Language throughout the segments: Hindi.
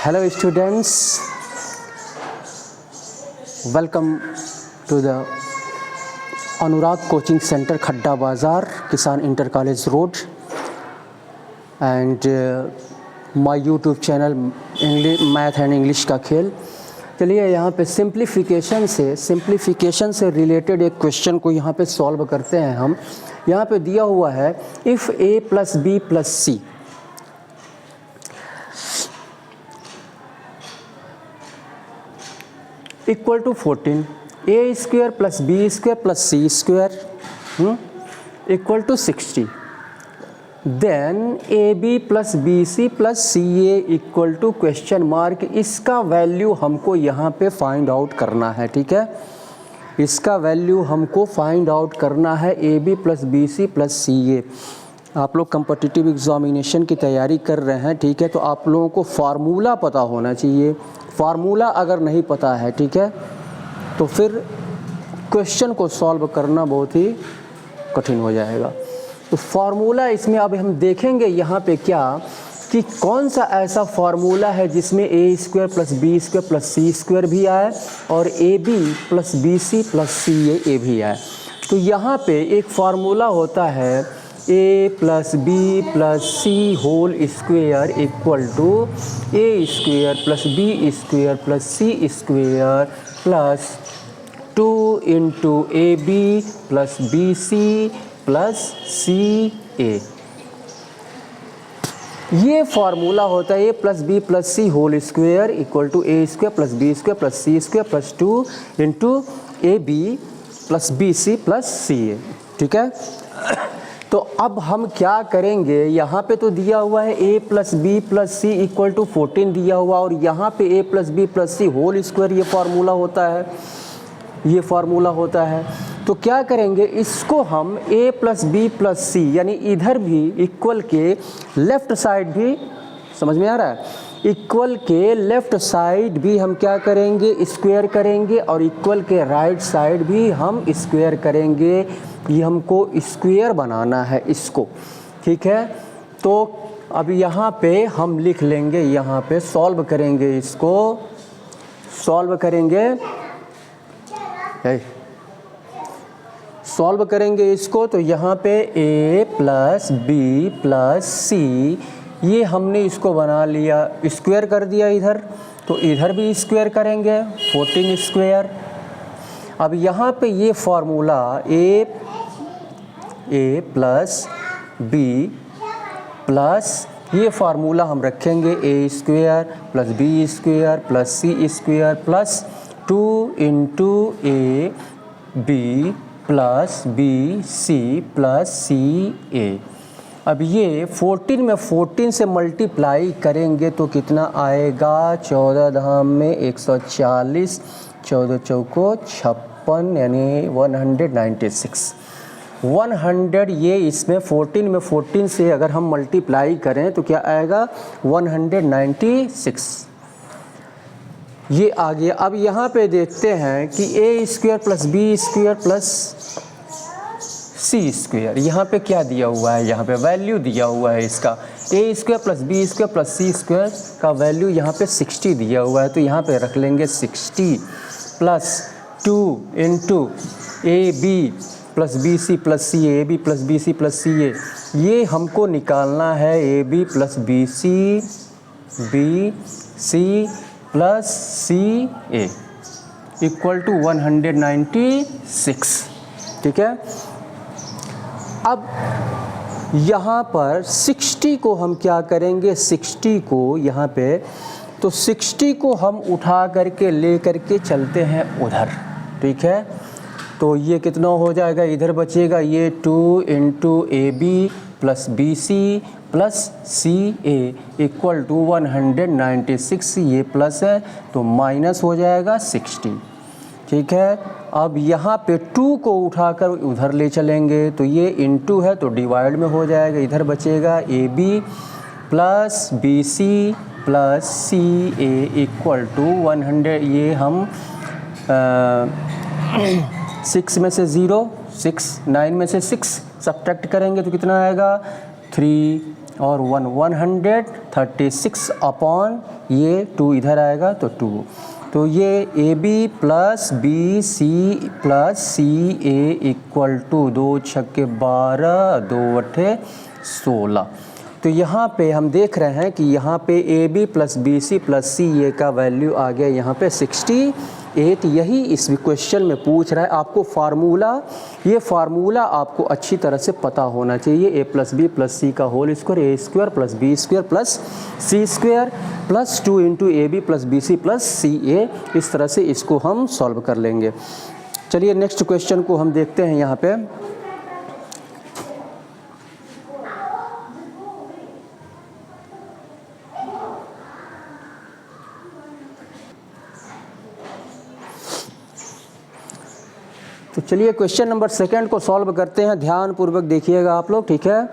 Hello students, welcome to the Anurag Coaching Center, Khadda Bazaar, Kisan Inter College Road, and my YouTube channel English Math and English का खेल। चलिए यहाँ पे सिंप्लीफिकेशन से रिलेटेड एक क्वेश्चन को यहाँ पे सॉल्व करते हैं हम। यहाँ पे दिया हुआ है if a plus B plus C equal to 14, A square plus B square plus C square equal to 60, then A B plus B C plus C A equal to question mark. इसका वैल्यू हमको यहाँ पे फाइंड आउट करना है, ठीक है। इसका वैल्यू हमको फाइंड आउट करना है A B plus B C plus C A. आप लोग कम्पिटिटिव एग्जामिनेशन की तैयारी कर रहे हैं, ठीक है, तो आप लोगों को फार्मूला पता होना चाहिए। फार्मूला अगर नहीं पता है, ठीक है, तो फिर क्वेश्चन को सॉल्व करना बहुत ही कठिन हो जाएगा। तो फार्मूला इसमें अब हम देखेंगे यहाँ पे क्या कि कौन सा ऐसा फार्मूला है जिसमें A square plus B square plus C square भी आए और A B plus B C plus C A भी आए। तो यहाँ पे एक फार्मूला होता है A plus B plus C whole square equal to A square plus B square plus C square plus 2 into A B plus B C plus C A. ये फार्मूला होता है A plus B plus C whole square equal to A square plus B square plus C square plus 2 into A B plus B C plus C A, ठीक है। तो अब हम क्या करेंगे, यहाँ पे तो दिया हुआ है a plus B plus C equal to 14 दिया हुआ और यहाँ पे a plus B plus C whole square ये फार्मूला होता है। तो क्या करेंगे, इसको हम a plus B plus C यानी इधर भी इक्वल के लेफ़्ट साइड भी, समझ में आ रहा है, इक्वल के लेफ़्ट साइड भी हम क्या करेंगे, स्क्वायर करेंगे और इक्वल के राइट साइड भी हम स्क्वायर करेंगे। ये हमको स्क्वायर बनाना है इसको, ठीक है। तो अब यहाँ पे हम लिख लेंगे, यहाँ पे सॉल्व करेंगे, इसको सॉल्व करेंगे इसको। तो यहाँ पे a प्लस बी प्लस सी, ये हमने इसको बना लिया, स्क्वायर कर दिया इधर, तो इधर भी स्क्वायर करेंगे 14 स्क्वायर। अब यहाँ पे ये formula A plus B plus ये फार्मूला हम रखेंगे A square plus B square plus C square plus 2 into A B plus B C plus C A. अब ये 14 में 14 से मल्टीप्लाई करेंगे तो कितना आएगा, 14 धाम में 140, 14 चौको 56 यानी 196। 100 ये इसमें 14 में 14 से अगर हम मल्टीप्लाई करें तो क्या आएगा 196, ये आ गया। अब यहाँ पे देखते हैं कि A square plus B square plus C square, यहाँ पे क्या दिया हुआ है, यहाँ पे वैल्यू दिया हुआ है इसका A square plus B square plus C square का वैल्यू यहाँ पे 60 दिया हुआ है। तो यहाँ पे रख लेंगे 60 plus 2 into A B plus B C plus C A B plus B C plus C A. ये हमको निकालना है A B plus B C plus C A equal to 196, ठीक है। अब यहाँ पर 60 को हम क्या करेंगे, 60 को यहाँ पे, तो 60 को हम उठा करके ले करके चलते हैं उधर, ठीक है। तो ये कितना हो जाएगा, इधर बचेगा ये 2 into A B plus B C plus C A equal to 196, ये प्लस है तो माइनस हो जाएगा 60, ठीक है। अब यहाँ पे 2 को उठाकर उधर ले चलेंगे तो ये इंटू है तो डिवाइड में हो जाएगा, इधर बचेगा A B plus B C plus C A equal to 100, ये हम 6 में से 0, 6, 9 में से 6 सब्ट्रैक्ट करेंगे तो कितना आएगा 3 और 1, 100 36 अपॉन ये 2 इधर आएगा तो 2, तो ये A B plus B C plus C A equal to 2 छक्के 12 2 अट्ठे 16। तो यहाँ पे हम देख रहे हैं कि यहाँ पे A B plus B C plus C A का वैल्यू आ गया यहाँ पे 68। यही इस क्वेश्चन में पूछ रहा है। आपको फार्मूला, ये फार्मूला आपको अच्छी तरह से पता होना चाहिए। A plus B plus C का whole square, A square plus B square plus C square plus 2 into A B plus B C plus C A. इस तरह से इसको हम सॉल्व कर लेंगे। चलिए नेक्स्ट क्वेश्चन को हम देखते हैं यहाँ पे। तो चलिए क्वेश्चन नंबर 2 को सॉल्व करते हैं। ध्यान पूर्वक देखिएगा आप लोग, ठीक है।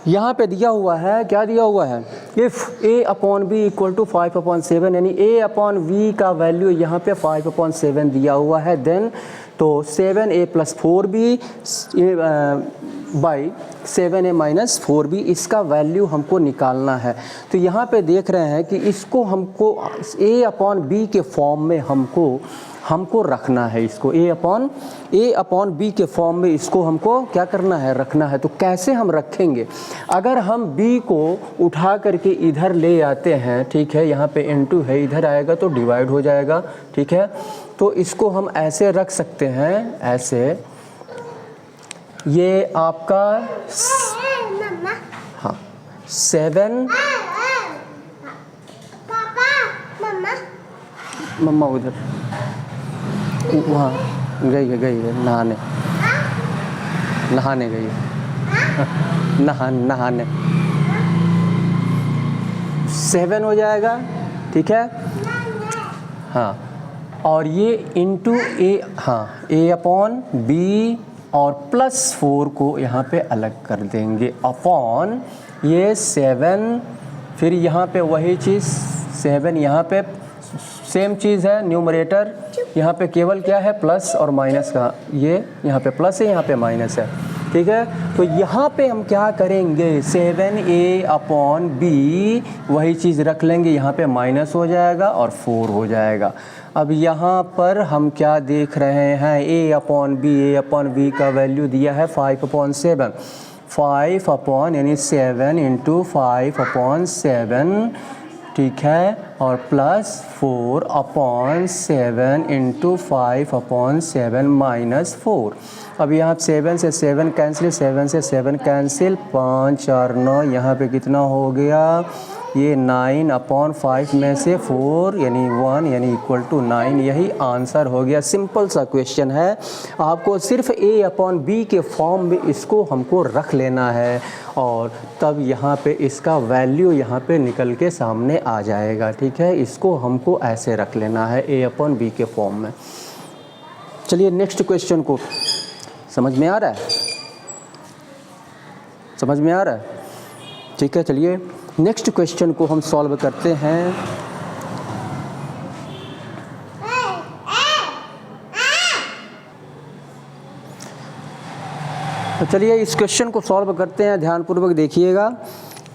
यहाँ पे दिया हुआ है, क्या दिया हुआ है, if A upon B equal to 5/7, यानी ए अपॉन वी का वैल्यू यहाँ पे 5/7 दिया हुआ है। देन तो 7a plus 4b by 7a minus 4b, इसका वैल्यू हमको निकालना है। तो यहाँ पे देख रहे हैं कि इसको हमको a अपॉन b के फॉर्म में हमको रखना है। इसको a अपॉन b के फॉर्म में इसको हमको क्या करना है, रखना है। तो कैसे हम रखेंगे, अगर हम b को उठा करके इधर ले आते हैं, ठीक है, यहाँ पे इनटू है, इधर आएगा तो डिवाइड हो जाएगा, ठीक है। तो इसको हम ऐसे रख सकते हैं, ऐसे, ये आपका हाँ 7 मम्मा उधर वहाँ गई है नहाने गई है नहाने 7 हो जाएगा, ठीक है। हाँ, और ये इंटू ए, हाँ ए अपॉन बी और प्लस 4 को यहाँ पे अलग कर देंगे, अपॉन ये 7, फिर यहाँ पे वही चीज़ 7, यहाँ पे सेम चीज़ है, न्यूमरेटर यहाँ पे केवल क्या है, प्लस और माइनस का, ये यहाँ पे प्लस है, यहाँ पे माइनस है, ठीक है। तो यहाँ पे हम क्या करेंगे, 7a अपॉन बी वही चीज़ रख लेंगे, यहाँ पे माइनस हो जाएगा और 4 हो जाएगा। अब यहाँ पर हम क्या देख रहे हैं, a अपॉन बी का वैल्यू दिया है 5/7, 5 अपॉन यानी 7 इंटू 5/7, ठीक है, और प्लस 4 अपॉन 7 इंटू 5/7 माइनस 4। अब यहाँ 7 से 7 कैंसिल, 7 से 7 कैंसिल, 5 4 9, यहाँ पे कितना हो गया, ये 9/5 में से 4 यानी 1 यानी इक्वल टू 9। यही आंसर हो गया। सिंपल सा क्वेश्चन है, आपको सिर्फ a अपॉन बी के फॉर्म में इसको हमको रख लेना है और तब यहाँ पे इसका वैल्यू यहाँ पे निकल के सामने आ जाएगा, ठीक है। इसको हमको ऐसे रख लेना है a अपॉन बी के फॉर्म में। चलिए नेक्स्ट क्वेश्चन को, समझ में आ रहा है, समझ में आ रहा है, ठीक है। चलिए नेक्स्ट क्वेश्चन को हम सॉल्व करते हैं। तो चलिए इस क्वेश्चन को सॉल्व करते हैं, ध्यानपूर्वक देखिएगा।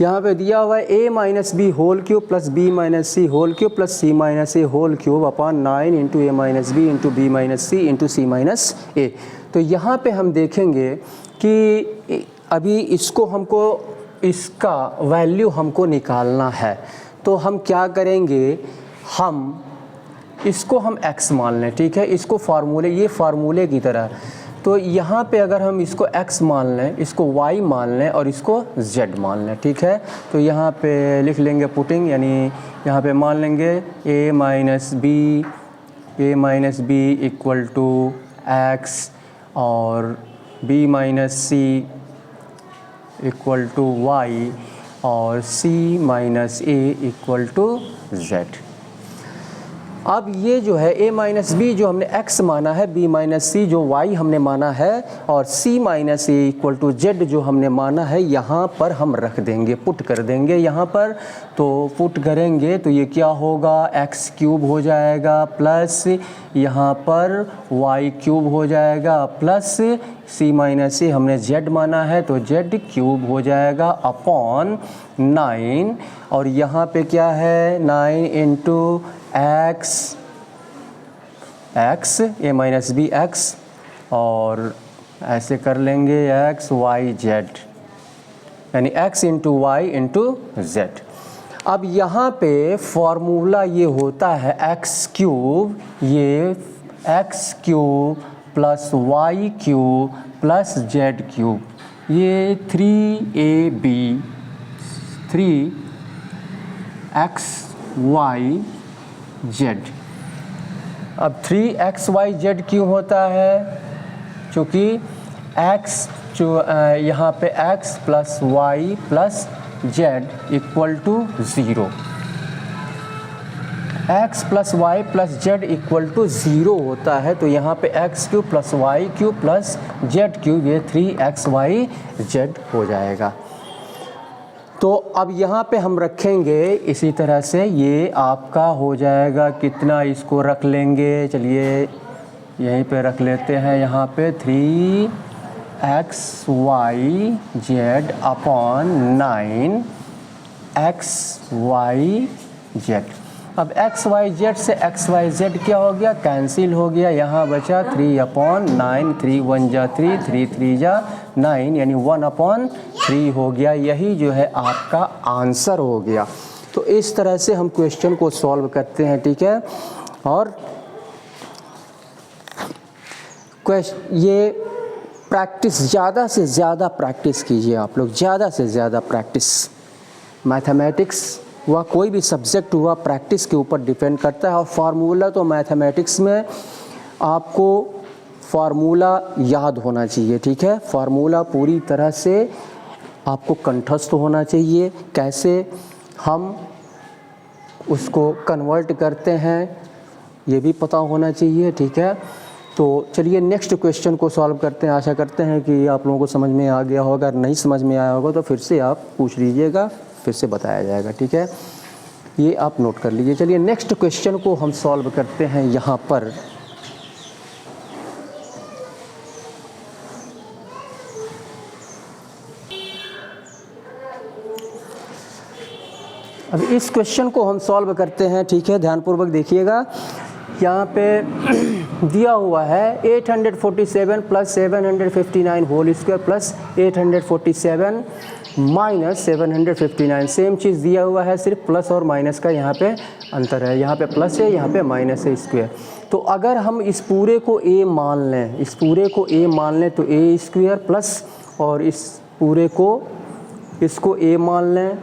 यहाँ पे दिया हुआ है a minus B whole cube plus b minus C whole cube plus c minus A whole cube upon 9 into A minus B into B minus C into C minus A. तो यहाँ पे हम देखेंगे कि अभी इसको हमको, इसका वैल्यू हमको निकालना है। तो हम क्या करेंगे, हम इसको हम x मान लें, ठीक है। इसको फार्मूले, ये फार्मूले की तरह, तो यहाँ पे अगर हम इसको x मान लें, इसको y मान लें और इसको z मान लें, ठीक है। तो यहाँ पे लिख लेंगे पुटिंग, यानी यहाँ पे मान लेंगे a minus B equal to x और b minus C equal to y और c minus a equal to z। अब ये जो है a माइनस बी जो हमने x माना है, b माइनस सी जो y हमने माना है, और c minus A equal to Z जो हमने माना है, यहाँ पर हम रख देंगे, पुट कर देंगे यहाँ पर। तो पुट करेंगे तो ये क्या होगा, x क्यूब हो जाएगा प्लस यहाँ पर y क्यूब हो जाएगा प्लस c माइनस ए हमने z माना है तो z क्यूब हो जाएगा अपॉन 9, और यहाँ पे क्या है 9 into x a minus B x, और ऐसे कर लेंगे x y z, यानी x into Y into Z. अब यहाँ पे फॉर्मूला ये होता है x क्यूब, ये x cube plus y cube plus z cube, ये 3ab 3xy z। अब 3xyz क्यों होता है, क्योंकि x जो यहाँ पे x plus y plus z equal to 0, x plus Y plus Z equal to 0 होता है, तो यहाँ पे x cube plus Y cube plus Z cube, ये 3xyz हो जाएगा। तो अब यहाँ पे हम रखेंगे इसी तरह से, ये आपका हो जाएगा कितना, इसको रख लेंगे, चलिए यहीं पे रख लेते हैं, यहाँ पे 3xyz अपॉन 9xyz। अब xyz से xyz क्या हो गया, कैंसिल हो गया, यहाँ बचा 3/9, 3 1 जा 3, 3 3 जा 9, यानी 1/3 हो गया। यही जो है आपका आंसर हो गया। तो इस तरह से हम क्वेश्चन को सॉल्व करते हैं, ठीक है। और ये प्रैक्टिस, ज़्यादा से ज़्यादा प्रैक्टिस कीजिए आप लोग, ज़्यादा से ज़्यादा प्रैक्टिस। मैथमेटिक्स हुआ, कोई भी सब्जेक्ट हुआ, प्रैक्टिस के ऊपर डिपेंड करता है। और फार्मूला तो मैथमेटिक्स में आपको फार्मूला याद होना चाहिए, ठीक है। फार्मूला पूरी तरह से आपको कंठस्थ होना चाहिए, कैसे हम उसको कन्वर्ट करते हैं ये भी पता होना चाहिए, ठीक है। तो चलिए नेक्स्ट क्वेश्चन को सॉल्व करते हैं। आशा करते हैं कि आप लोगों को समझ में आ गया होगा, अगर नहीं समझ में आया होगा तो फिर से आप पूछ लीजिएगा, फिर से बताया जाएगा, ठीक है। ये आप नोट कर लीजिए। चलिए नेक्स्ट क्वेश्चन को हम सॉल्व करते हैं। यहाँ पर अब इस क्वेश्चन को हम सॉल्व करते हैं, ठीक है। ध्यानपूर्वक देखिएगा, यहाँ पे दिया हुआ है 847 plus 759 whole square plus 847 minus 759, same चीज़ दिया हुआ है, सिर्फ प्लस और माइनस का यहाँ पे अंतर है, यहाँ पे प्लस है, यहाँ पे माइनस है स्क्वायर। तो अगर हम इस पूरे को a मान लें, इस पूरे को a मान लें तो a स्क्वायर प्लस, और इस पूरे को, इसको a मान लें,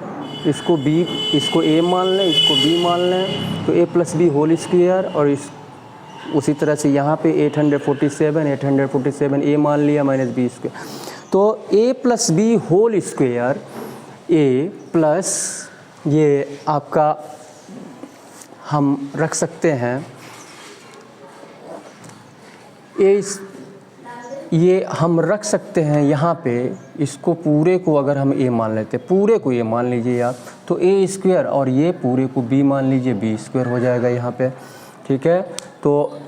इसको b, इसको a मान लें, इसको b मान लें, तो a plus B whole square, और इस उसी तरह से यहाँ पे 847 a मान लिया माइनस बी स्क्वायर, तो a plus B whole square, a plus ये आपका हम रख सकते हैं ये हम रख सकते हैं यहाँ पे, इसको पूरे को अगर हम a मान लेते, पूरे को a मान लीजिए आप, तो a स्क्वायर, और ये पूरे को b मान लीजिए, b स्क्वायर हो जाएगा यहाँ पे, ठीक है। तो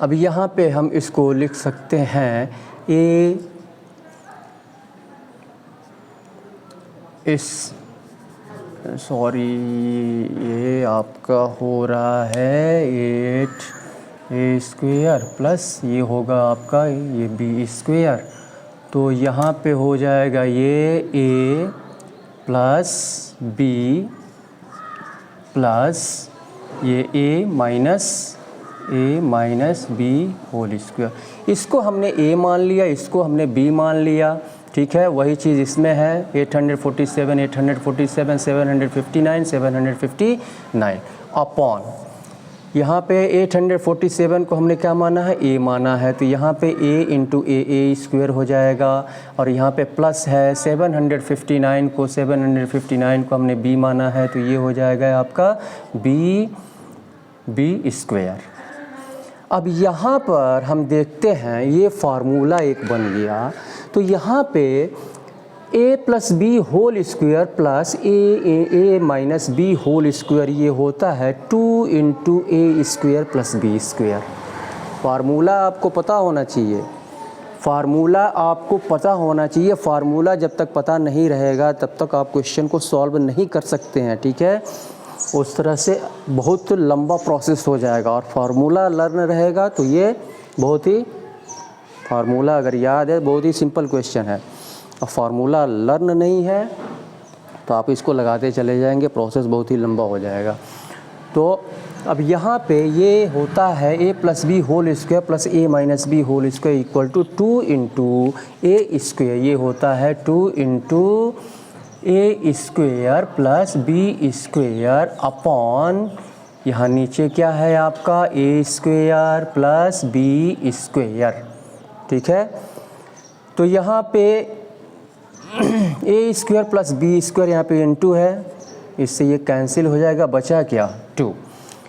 अब यहाँ पे हम इसको लिख सकते हैं a इस, सॉरी ये आपका हो रहा है 8a स्क्वायर प्लस ये होगा आपका ये b स्क्वायर, तो यहाँ पे हो जाएगा ये a प्लस b प्लस ये a minus b whole square. इसको हमने a मान लिया, इसको हमने b मान लिया, ठीक है। वही चीज़ इसमें है, 847 759 अपॉन यहाँ पे 847 को हमने क्या माना है, a माना है, तो यहाँ पे a इंटू ए स्क्वायर हो जाएगा। और यहाँ पे प्लस है 759 को 759 को हमने b माना है, तो ये हो जाएगा आपका b स्क्वायर। अब यहाँ पर हम देखते हैं ये फार्मूला एक बन गया, तो यहाँ पे a plus B whole square plus A minus B whole square ये होता है 2 into A square plus B square. Formula आपको पता होना चाहिए, फार्मूला आपको पता होना चाहिए। फार्मूला जब तक पता नहीं रहेगा तब तक आप क्वेश्चन को सॉल्व नहीं कर सकते हैं, ठीक है। उस तरह से बहुत लंबा प्रोसेस हो जाएगा। और फार्मूला लर्न रहेगा तो ये बहुत ही, फार्मूला अगर याद है बहुत ही सिंपल क्वेश्चन है। और फार्मूला लर्न नहीं है तो आप इसको लगाते चले जाएंगे, प्रोसेस बहुत ही लंबा हो जाएगा। तो अब यहाँ पे ये होता है a plus B whole square plus A minus B whole square equal to 2 into A square, ये होता है 2 into A square plus B square upon, यहाँ नीचे क्या है आपका A square plus B square, ठीक है। तो यहाँ पे A square plus B square यहाँ पे इंटू है, इससे ये कैंसिल हो जाएगा, बचा क्या 2।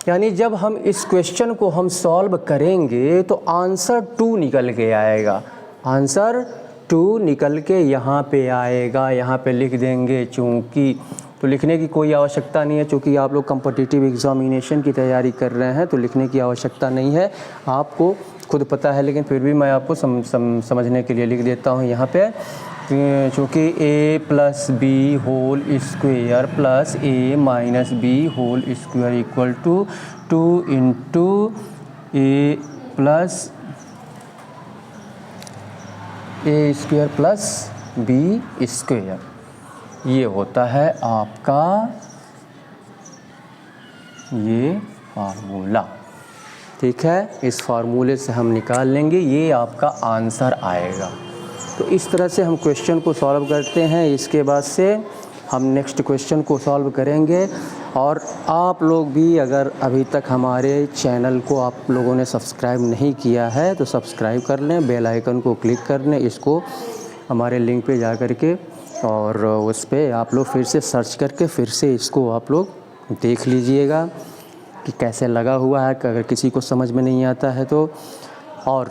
यानी जब हम इस क्वेश्चन को हम सॉल्व करेंगे तो आंसर 2 निकल के आएगा, आंसर 2 निकल के यहाँ पे आएगा। यहाँ पे लिख देंगे, चूँकि तो लिखने की कोई आवश्यकता नहीं है, चूँकि आप लोग कॉम्पिटिटिव एग्जामिनेशन की तैयारी कर रहे हैं तो लिखने की आवश्यकता नहीं है, आपको खुद पता है, लेकिन फिर भी मैं आपको समझने के लिए लिख देता हूँ यहाँ पे। चूँकि a plus B whole square plus A minus B whole square equal to 2 into A plus A square plus B square, ये होता है आपका ये फार्मूला, ठीक है। इस फार्मूले से हम निकाल लेंगे, ये आपका आंसर आएगा। तो इस तरह से हम क्वेश्चन को सॉल्व करते हैं। इसके बाद से हम नेक्स्ट क्वेश्चन को सॉल्व करेंगे। और आप लोग भी अगर अभी तक हमारे चैनल को आप लोगों ने सब्सक्राइब नहीं किया है तो सब्सक्राइब कर लें, बेल आइकन को क्लिक कर लें, इसको हमारे लिंक पे जा कर के, और उस पे आप लोग फिर से सर्च करके फिर से इसको आप लोग देख लीजिएगा कि कैसे लगा हुआ है, अगर किसी को समझ में नहीं आता है तो। और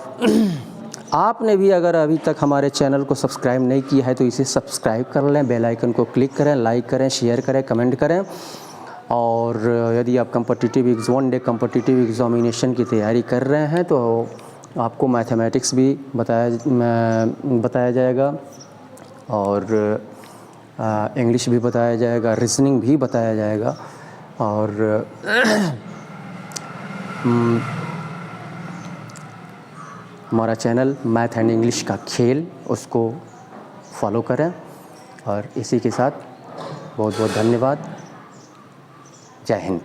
आपने भी अगर अभी तक हमारे चैनल को सब्सक्राइब नहीं किया है तो इसे सब्सक्राइब कर लें, बेल आइकन को क्लिक करें, लाइक करें, शेयर करें, कमेंट करें। और यदि आप वन डे कॉम्पिटिटिव एग्जामिनेशन की तैयारी कर रहे हैं तो आपको मैथमेटिक्स भी बताया जाएगा और इंग्लिश भी बताया जाएगा, रीजनिंग भी बताया जाएगा। और हमारा चैनल मैथ एंड इंग्लिश का खेल, उसको फॉलो करें। और इसी के साथ बहुत बहुत धन्यवाद। जय हिंद।